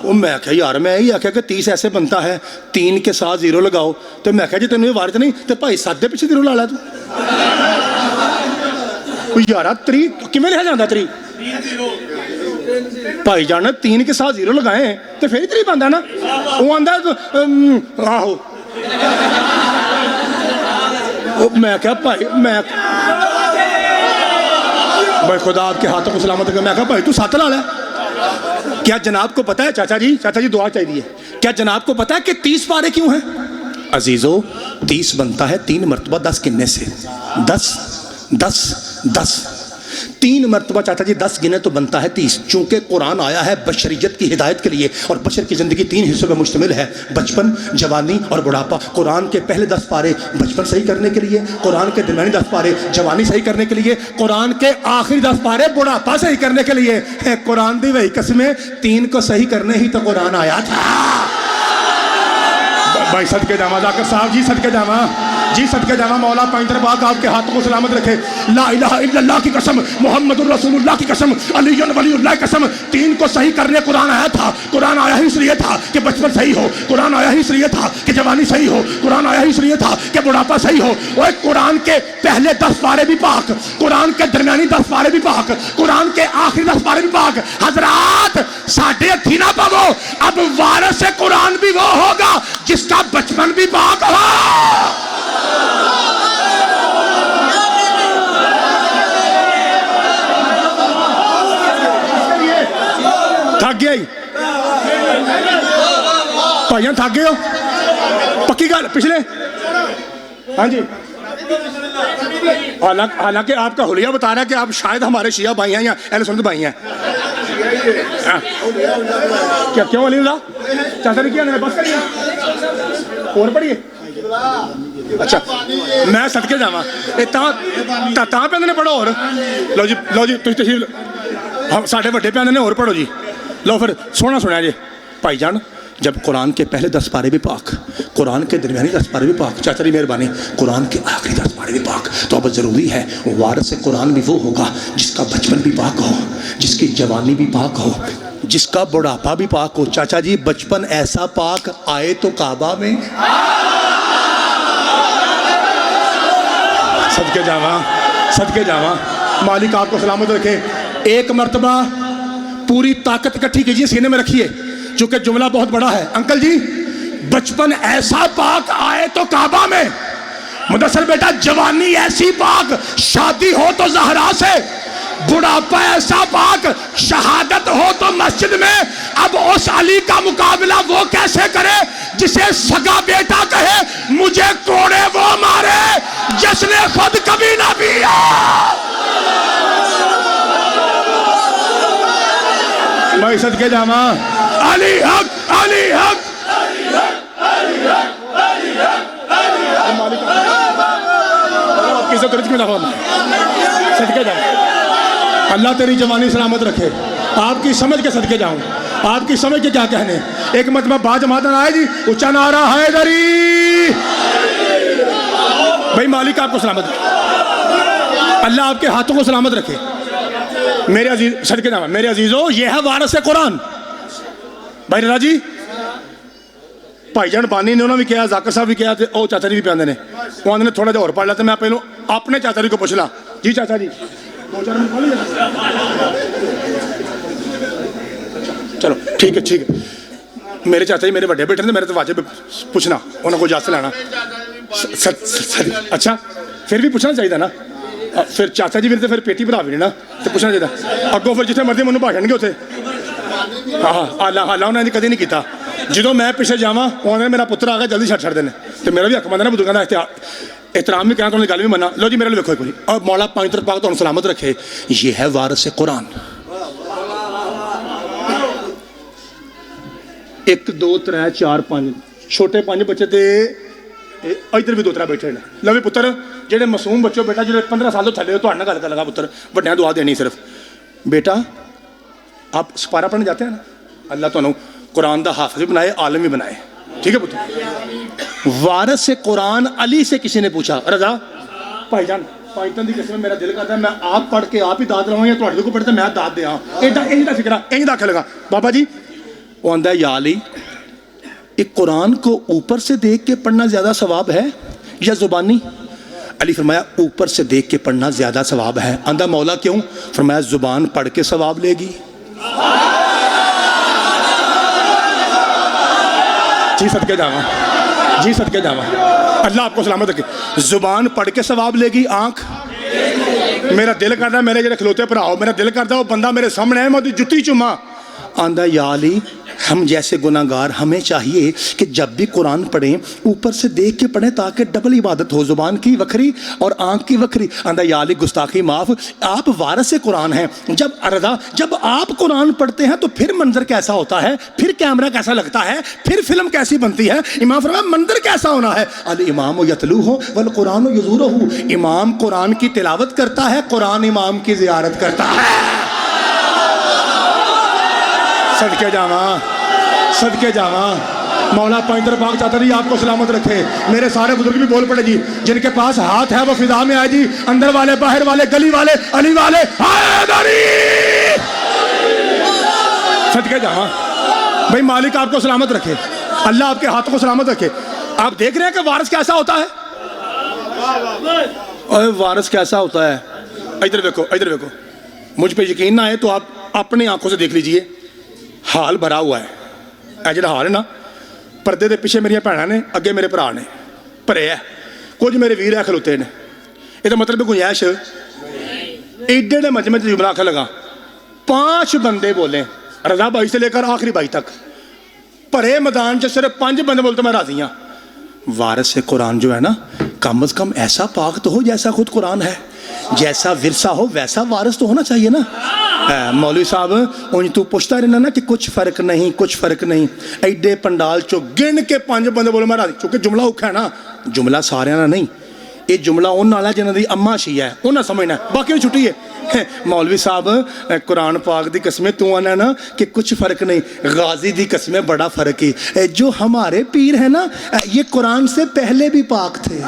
وہ میں کہا یار میں یہی آخیا کہ 30 ایسے بنتا ہے، 3 کے ساتھ 0 لگاؤ، تو میں کہا جی تینوں یہ وارد نہیں تو بھائی 7 دے پیچھے 0 لا لا تو یار 3 کیوں لکھا جاتا؟ 3 بھائی جانا 3 کے ساتھ 0 لگائیں تو پھر 3 بنتا نا۔ وہ آدھا آہو، میں کہا بھائی میں بھائی خدا آپ کے ہاتھوں کو سلامت رکھے۔ میں کہا بھائی تو 7 لا لے۔ کیا جناب کو پتا ہے چاچا جی دعا چاہیے، کیا جناب کو پتا ہے کہ 30 پارے کیوں ہیں؟ عزیزو 30 بنتا ہے 3 مرتبہ 10 گننے سے، 10 10 10 3 مرتبہ چاچا جی 10 گنے تو بنتا ہے 30۔ چونکہ قرآن آیا ہے بشریت کی ہدایت کے لیے، اور بشر کی زندگی 3 حصوں پر مشتمل ہے، بچپن، جوانی اور بڑھاپا۔ قرآن کے پہلے 10 پارے بچپن صحیح کرنے کے لیے، قرآن کے درمیانی 10 پارے جوانی صحیح کرنے کے لیے، قرآن کے آخری 10 پارے بڑھاپا صحیح کرنے کے لیے۔ قرآن دی وہی قسمیں 3 کو صحیح کرنے ہی تو قرآن آیا تھا۔ بھائی صدقے جاواں ذاکر صاحب جی، صدقے جاواں جی، صدقے جاواں۔ مولا 5 دن بعد آپ کے ہاتھوں کو سلامت رکھے۔ لا الہ الا اللہ کی قسم، محمد الرسول اللہ کی قسم، علی ولی اللہ کی قسم، 3 کو صحیح کرنے قرآن آیا تھا۔ قرآن آیا ہی اس لیے تھا کہ بچپن صحیح ہو، قرآن آیا ہی اس لیے تھا کہ جوانی صحیح ہو، قرآن آیا ہی اس لیے تھا کہ بڑھاپا صحیح ہو۔ اور قرآن کے پہلے 10 پارے بھی پاک، قرآن کے درمیانی 10 پارے بھی پاک، قرآن کے آخری 10 پارے بھی پاک۔ حضرات ساڈے ہتھی نہ پاو، اب وارث قرآن بھی وہ ہوگا جس کا بچپن بھی پاک ہو۔ تھک گیا ہی بھائیاں، تھک گئے ہو؟ پکی گل پچھلے ہاں جی، حالانکہ آپ کا حلیہ بتا رہا ہے کہ آپ شاید ہمارے شیعہ بھائی ہیں یا اہل سنت بھائی ہیں۔ کیا کیوں علی اللہ چاچا نے کیا نا بس کریے اور پڑھیے؟ اچھا میں صدقے جاواں تاں پہ پڑھو اور لو جی تھی تشریف ساڈے وڈے پہ نے اور پڑھو جی۔ لو پھر سونا سنیا جی بھائی جان، جب قرآن کے پہلے 10 پارے بھی پاک، قرآن کے درمیانی 10 پارے بھی پاک، چاچا جی مہربانی، قرآن کے آخری 10 پارے بھی پاک، تو اب ضروری ہے وارث قرآن بھی وہ ہوگا جس کا بچپن بھی پاک ہو، جس کی جوانی بھی پاک ہو، جس کا بڑھاپا بھی پاک ہو۔ چاچا جی بچپن ایسا پاک آئے تو کعبہ میں، صدقے جاواں صدقے جاواں، مالک آپ کو سلامت رکھے۔ ایک مرتبہ پوری طاقت اکٹھی کیجیے، سینے میں رکھیے، چونکہ جملہ بہت بڑا ہے۔ انکل جی بچپن ایسا پاک آئے تو کعبہ میں، مدثر بیٹا جوانی ایسی پاک شادی ہو تو زہرا سے، بڑھاپا ایسا پاک شہادت ہو تو مسجد میں۔ اب اس علی کا مقابلہ وہ کیسے کرے جسے سگا بیٹا کہے مجھے کوڑے وہ مارے جس نے خود کبھی نہ پیا۔ بھائی صدقے جاواں علی حق علی حق آپ کی عزت رج میں نہ ہونا صدقے جاؤں اللہ تیری جوانی سلامت رکھے آپ کی سمجھ کے صدقے جاؤں آپ کی سمجھ کے کیا کہنے ایک مرتبہ با جماعت آئے جی اونچا نعرہ حیدری بھائی مالک آپ کو سلامت رکھے اللہ آپ کے ہاتھوں کو سلامت رکھے میرے عزیز صدقے جاؤں میرے عزیزو یہ ہے وارث قرآن بھائی رضا جی بھائی جان بانی نے انہوں نے بھی کیا ذاکر صاحب بھی کیا او چاچا جی بھی پیاندے نے وہ نے تھوڑا جا اور پڑھ لیتے میں پہلو اپنے چاچا جی کو پوچھ لا جی چاچا جی چلو ٹھیک ہے میرے چاچا جی میرے بڑے بیٹے نے میرے تو واجب پوچھنا انہوں کو اجازت لینا اچھا پھر بھی پوچھنا چاہیے نا پھر چاچا جی میرے پھر پیٹی بڑھا بھی نا تو پوچھنا چاہیے اگوں پھر جتنے مرضی منہ بھاجن گے اتنے ہاں اللہ انہوں نے کدی نہیں کیتا جدو میں پیچھے جاواں انہوں نے میرا پتر آ گیا جلدی چھڑ دینے تو میرا بھی حق بنتا نا بزرگوں کا احترام بھی کرنا تو گل بھی منا لو جی میرے لیے دیکھو ایک بار اور مولا پائنتر پاک تو سلامت رکھے یہ ہے وارث قرآن 1 2 3 4 5 چھوٹے 5 بچے تے ادھر بھی 2 3 بیٹھے نے لو بھی پتر جہے معصوم بچوں بیٹا جی 15 سال تو تھلے تو گل کر لگا پتر وڈیا دعا دینی صرف بیٹا آپ سپارہ پڑھنے جاتے ہیں نا اللہ تمہیں قرآن دا حافظ بھی بنائے عالم بھی بنائے ٹھیک ہے پتر وارث سے قرآن علی سے کسی نے پوچھا رضا بھائی جان پائنتن دی قسم میرا دل کرتا ہے میں آپ پڑھ کے آپ ہی داد لواں یا تھوڑے کو پڑھتے میں داد دیا یہ فکر ہے داخل لگا بابا جی وہ آندہ ہے یا علی ایک قرآن کو اوپر سے دیکھ کے پڑھنا زیادہ ثواب ہے یا زبانی علی فرمایا اوپر سے دیکھ کے پڑھنا زیادہ ثواب ہے آندہ مولا کیوں فرمایا زبان پڑھ کے ثواب لے گی جی صدقے جاواں اللہ آپ کو سلامت رکھے زبان پڑھ کے ثواب لے گی آنکھ میرا دل کرتا ہے میرے جڑے کھلوتے پراؤ میرا دل کرتا ہے وہ بندہ میرے سامنے ہے میں دی جتی چوما آندہ یا علی ہم جیسے گناہگار ہمیں چاہیے کہ جب بھی قرآن پڑھیں اوپر سے دیکھ کے پڑھیں تاکہ ڈبل عبادت ہو زبان کی وکھری اور آنکھ کی وکھری آندہ یا علی گستاخی معاف آپ وارث قرآن ہیں جب آپ قرآن پڑھتے ہیں تو پھر منظر کیسا ہوتا ہے پھر کیمرہ کیسا لگتا ہے پھر فلم کیسی بنتی ہے امام فرمایا منظر کیسا ہونا ہے الامام یتلوہ والقرآن یزورہ امام قرآن کی تلاوت کرتا ہے قرآن امام کی زیارت کرتا ہے صدقے جاواں مولا پائنتر پاک چاہتا جی آپ کو سلامت رکھے میرے سارے بزرگ بھی بول پڑے جی جن کے پاس ہاتھ ہے وہ فضا میں آئے جی اندر والے باہر والے گلی والے علی والے حیدری صدقے جاواں بھائی مالک آپ کو سلامت رکھے اللہ آپ کے ہاتھوں کو سلامت رکھے آپ دیکھ رہے ہیں کہ وارث کیسا ہوتا ہے وارث کیسا ہوتا ہے ادھر دیکھو مجھ پہ یقین نہ آئے تو آپ اپنی آنکھوں سے دیکھ لیجئے حال بھرا ہوا ہے اے جڑا حال ہے نا پردے دے پیچھے میری بھیناں نے اگے میرے بھرا نے بھرے ہے کچھ میرے ویر ہے کھلوتے نے یہ تو مطلب گنجائش ایڈے مجمع سے جملہ آخر لگا 5 بندے بولے رضا بھائی سے لے کر آخری بھائی تک بھرے میدان سے صرف 5 بندے بولتے میں راضی ہوں وارث سے قرآن جو ہے نا کم از کم ایسا پاک تو ہو جیسا خود قرآن ہے جیسا ورثہ ہو ویسا وارث تو ہونا چاہیے نا مولوی صاحب انج تو پوچھتا رہنا نا کہ کچھ فرق نہیں ایڈے پنڈال چو گن کے 5 بندے بولے میں راضی چونکہ جملہ اوکھا ہے نا جملہ سارے نا نہیں یہ جملہ ان والا جنہوں دی اما شیعہ ہے انہیں سمجھنا ہے باقی میں چھٹی ہے مولوی صاحب قرآن پاک دی قسمیں تو آنا نا کہ کچھ فرق نہیں غازی دی قسمیں بڑا فرق ہی جو ہمارے پیر ہیں نا یہ قرآن سے پہلے بھی پاک تھے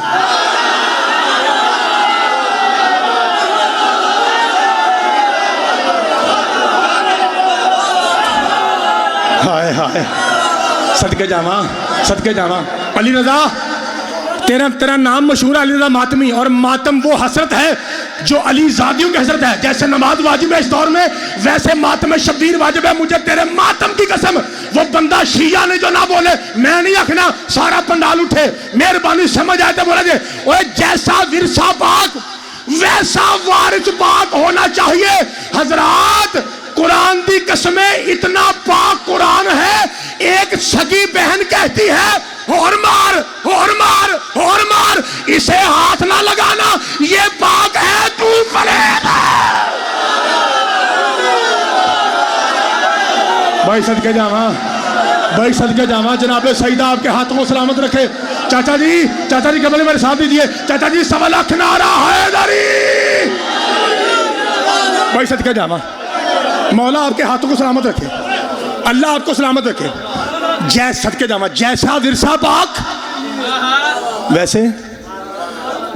ہائے صدقے جاواں علی رضا تیرا نام مشہور ہے علی رضا ماتمی اور ماتم وہ حسرت ہے جو علی زادیوں کی حسرت ہے جیسے نماز واجب ہے اس دور میں ویسے ماتم شبیر واجب ہے مجھے تیرے ماتم کی قسم وہ بندہ شیعہ نے جو نہ بولے میں نہیں آکھنا سارا پنڈال اٹھے مہربانی سمجھ آئے تو بولا جے جیسا ورثہ پاک ویسا وارث پاک ہونا چاہیے حضرات قرآن دی قسمیں اتنا پاک قرآن ہے ایک سگی بہن کہتی ہے اور مار اسے ہاتھ نہ لگانا یہ پاک ہے تو فریب ہے بھائی صدقے جاواں، بھائی صدقے جاواں، جناب سیدہ آپ کے ہاتھوں کو سلامت رکھے۔ چاچا جی قبل میرے ساتھ دیجئے، چاچا جی 1.25 لاکھ نعرہ حیدری، بھائی صدقے جاواں، مولا آپ کے ہاتھوں کو سلامت رکھے، اللہ آپ کو سلامت رکھے۔ صدقے جاواں، جیسا ورثہ پاک ویسے،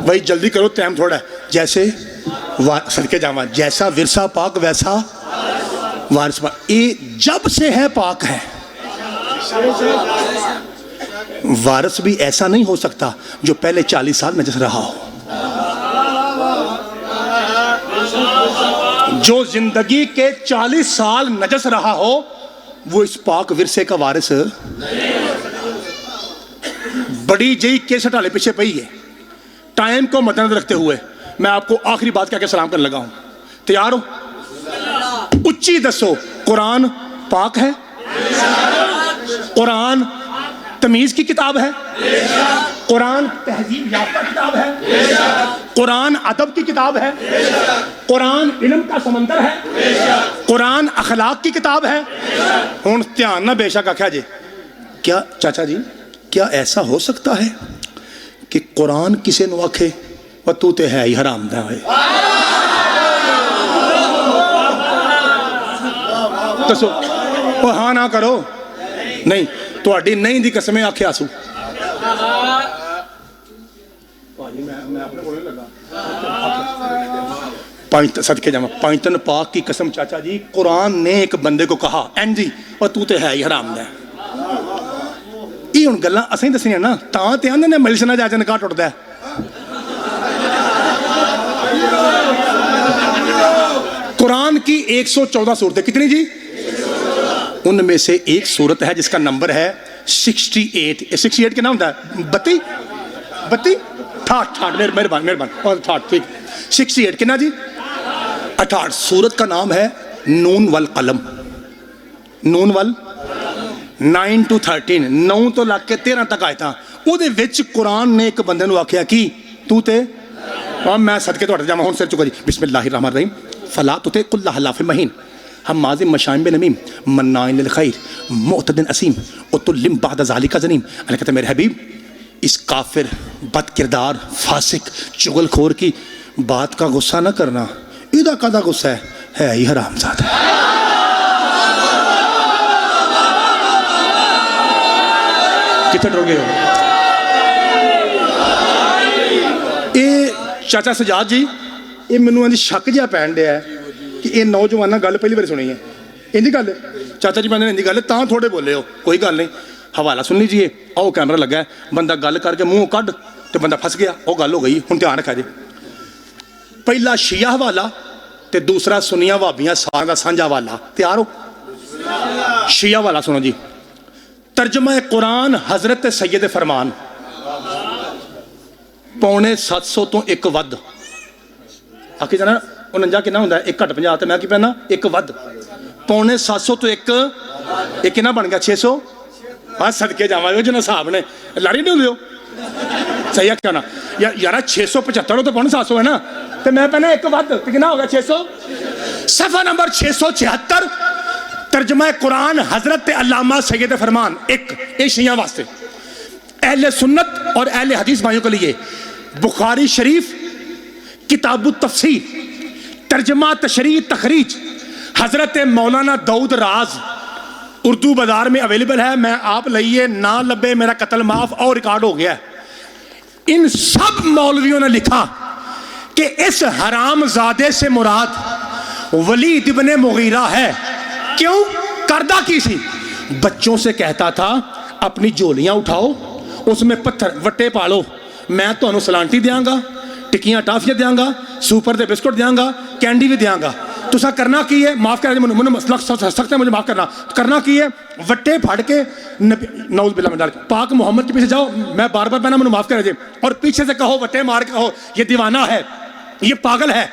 بھائی جلدی کرو ٹائم تھوڑا ہے، جیسے صدقے جاواں، جیسا ورثہ پاک ویسا وارث پاک، یہ جب سے ہے پاک ہے۔ وارث بھی ایسا نہیں ہو سکتا جو پہلے 40 سال نجس رہا ہو، جو زندگی کے 40 سال نجس رہا ہو وہ اس پاک ورثے کا وارث۔ بڑی جئی کیسٹ والے پیچھے پئی ہے، ٹائم کو مد نظر رکھتے ہوئے میں آپ کو آخری بات کہہ کے سلام کرنے لگا ہوں، تیار ہو؟ اچھی دسو، قرآن پاک ہے؟ قرآن تمیز کی کتاب ہے؟ قرآن تہذیب یافتہ کتاب ہے؟ قرآن ادب کی کتاب ہے؟ قرآن علم کا سمندر ہے؟ قرآن اخلاق کی کتاب ہے؟ ہن دھیان نہ بے شک آکھیا جی، کیا چاچا جی کیا ایسا ہو سکتا ہے کہ قرآن کسے نو آکھے وہ تو تے ہے ہی حرام دا ہے؟ دسو، وہ ہاں نہ کرو، نہیں تہاڈی نہیں دی قسمیں آکھے آسو۔ صدقے جاواں، پانچتن پاک کی قسم چاچا جی، قرآن نے ایک بندے کو کہا این جی اور تو تے ہے ہی حرام دا ہے۔ یہ ہن گلاں اسیں دسنیاں نا، تاں تے آندے نے مجلس نہ جا کے نکاح ٹوٹدا ہے۔ قرآن کی 114 صورتیں، کتنی جی؟ ان میں سے ایک صورت ہے جس کا نمبر ہے 68۔ 68 کے نام ہوتا ہے 32 68، مہربان اور 68، ٹھیک 68 کنا جی 68۔ صورت کا نام ہے نون والقلم، نون وال 9 to 13، 9 تو لگ کے 13 تک آئے تھا۔ وہ دے وچ قرآن نے ایک بندے نو آکھیا کی تو تے، اور میں صدقے تو ہٹ جاواں ہن، سر چکو جی، بسم اللہ الرحمن الرحیم، فلا تطع کل حلاف مہین ہماز مشائم بنمیم مناع للخیر معتد اثیم عتل بعد ذلک زنیم۔ اللہ کہتے ہیں میرے حبیب اس کافر، بد کردار، فاسق، چغل خور کی بات کا غصہ نہ کرنا، ادا کا غصہ ہے ہی حرام زادہ۔ کتنے ڈر گئے ہو؟ اے چاچا سجاد جی، یہ مینوں انج شک جہا پین ڈیا ہے کہ یہ نوجوان گل پہلی بار سنی ہے، انجی گل ہے چاچا جی، میں نے انجی گل ہے تاں تھوڑے بولے ہو، کوئی گل نہیں، حوالہ سن لیجئے۔ آؤ کیمرہ لگا ہے، بندہ گل کر کے منہ کڈ تو بندہ پھنس گیا، وہ گل ہو گئی۔ ہن دھیان رکھا جی، پہلا شیعہ حوالہ تے دوسرا سنیاں وہابیاں سارا دا سانجا حوالہ، تیار ہو؟ شیعہ حوالہ سنو جی، ترجمہ قرآن حضرت سید فرمان، 750 تو ایک ود آکی جانا 49 کنا ہوندہ ہے، ایک کٹ 50 تے میں کی پہنا ایک ود، 750 تو ایک کنا بن گیا 600۔ ہاں صدقے جاواں جنہاں صاحب نے لڑی نہیں دیو صحیح ہے کہنا یارا 675 تو 750 ہے نا، تو میں پہنا ایک ود تو کنا ہوگا 600۔ صفحہ نمبر 676، ترجمہ قرآن حضرت علامہ سید فرمان، ایک شیعہ واسطے، اہل سنت اور اہل حدیث بھائیوں کے لیے، بخاری شریف کتاب التفسیر، ترجمہ تشریح تخریج حضرت مولانا داؤد راز، اردو بازار میں اویلیبل ہے، میں آپ لئیے نہ لبے میرا قتل معاف اور ریکارڈ ہو گیا ہے۔ ان سب مولویوں نے لکھا کہ اس حرام زادے سے مراد ولید ابن مغیرہ ہے۔ کیوں؟ کردہ کی سی، بچوں سے کہتا تھا اپنی جولیاں اٹھاؤ، اس میں پتھر وٹے پالو، میں تو انہوں سلانٹی دیاں گا، ٹکیاں ٹافیاں دیاں گا، سوپر دے بسکٹ دیاں گا، کینڈی بھی دیاں گا، تو سا کرنا کی ہے، معاف کرنا سخت ہے، مجھے معاف کرنا کی ہے، وٹے پھاڑ کے نعوذ باللہ من ذالک، پاک محمد کے پیچھے جاؤ، میں بار بار پہنا، مجھے معاف کرنا جائے، اور پیچھے سے کہو وٹے مار کے کہو یہ دیوانہ ہے، یہ پاگل ہے،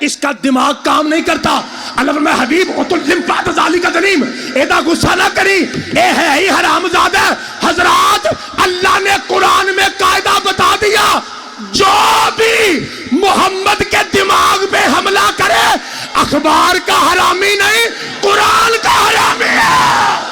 اس کا دماغ کام نہیں کرتا۔ اللہ فرمائے حبیب عتل بعد ذلک زنیم، ایدہ غصہ نہ کری، اے ہے ہی حرام زادہ۔ حضرات اللہ نے قرآن میں قاعدہ بتا دیا، جو بھی محمد کے دماغ پہ حملہ کرے اخبار کا حرامی نہیں، قرآن کا حرامی ہے۔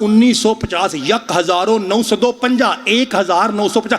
1950 1950 1950